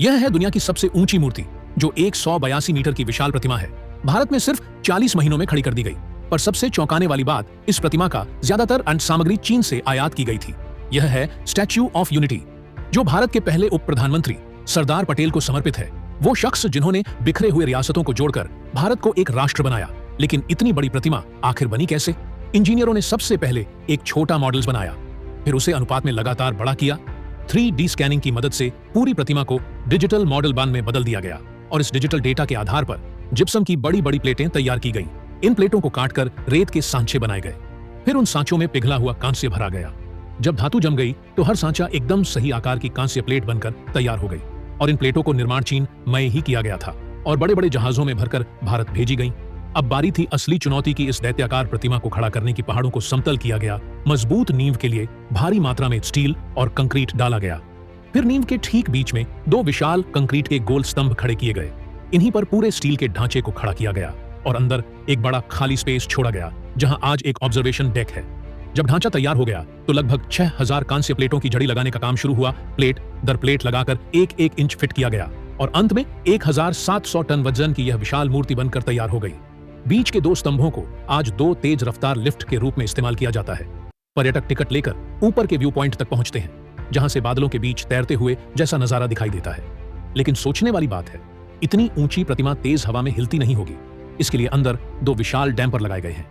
यह है दुनिया की सबसे ऊंची मूर्ति, जो 182 मीटर की विशाल प्रतिमा है। भारत में सिर्फ 40 महीनों में खड़ी कर दी गई। पर सबसे चौंकाने वाली बात, इस प्रतिमा का ज्यादातर अंट सामग्री चीन से आयात की गई थी। यह है स्टैच्यू ऑफ यूनिटी, जो भारत के पहले उप प्रधानमंत्री सरदार पटेल को समर्पित है। वो शख्स जिन्होंने बिखरे हुए रियासतों को जोड़कर भारत को एक राष्ट्र बनाया। लेकिन इतनी बड़ी प्रतिमा आखिर बनी कैसे? इंजीनियरों ने सबसे पहले एक छोटा मॉडल बनाया, फिर उसे अनुपात में लगातार बड़ा किया। 3D स्कैनिंग की मदद से पूरी प्रतिमा को डिजिटल मॉडल बन में बदल दिया गया और इस डिजिटल डेटा के आधार पर जिप्सम की बड़ी बड़ी प्लेटें तैयार की गईं। इन प्लेटों को काटकर रेत के सांचे बनाए गए, फिर उन सांचों में पिघला हुआ कांस्य भरा गया। जब धातु जम गई तो हर सांचा एकदम सही आकार की कांस्य प्लेट बनकर तैयार हो गई और इन प्लेटों को निर्माण चीन में ही किया गया था और बड़े बड़े जहाजों में भरकर भारत भेजी गई। अब बारी थी असली चुनौती की। इस दैत्याकार प्रतिमा को खड़ा करने की। पहाड़ों को समतल किया गया, मजबूत नींव के लिए भारी मात्रा में स्टील और कंक्रीट डाला गया। फिर नींव के ठीक बीच में 2 विशाल कंक्रीट के गोल स्तंभ खड़े किए गए। इन्हीं पर पूरे स्टील के ढांचे को खड़ा किया गया और अंदर एक बड़ा खाली स्पेस छोड़ा गया, जहां आज एक ऑब्जर्वेशन डेक है। जब ढांचा तैयार हो गया तो लगभग 6000 कांस्य प्लेटों की जड़ी लगाने का काम शुरू हुआ। प्लेट दर प्लेट लगाकर 1-1 इंच फिट किया गया और अंत में 1700 टन वजन की यह विशाल मूर्ति बनकर तैयार हो गई। बीच के 2 स्तंभों को आज 2 तेज रफ्तार लिफ्ट के रूप में इस्तेमाल किया जाता है। पर्यटक टिकट लेकर ऊपर के व्यू पॉइंट तक पहुंचते हैं, जहां से बादलों के बीच तैरते हुए जैसा नजारा दिखाई देता है। लेकिन सोचने वाली बात है, इतनी ऊंची प्रतिमा तेज हवा में हिलती नहीं होगी। इसके लिए अंदर 2 विशाल डैम्पर लगाए गए हैं।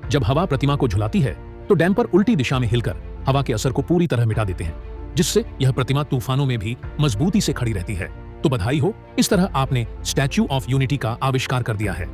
जब हवा प्रतिमा को झुलाती है तो डैम्पर उल्टी दिशा में हिलकर हवा के असर को पूरी तरह मिटा देते हैं, जिससे यह प्रतिमा तूफानों में भी मजबूती से खड़ी रहती है। तो बधाई हो, इस तरह आपने स्टैच्यू ऑफ यूनिटी का आविष्कार कर दिया है।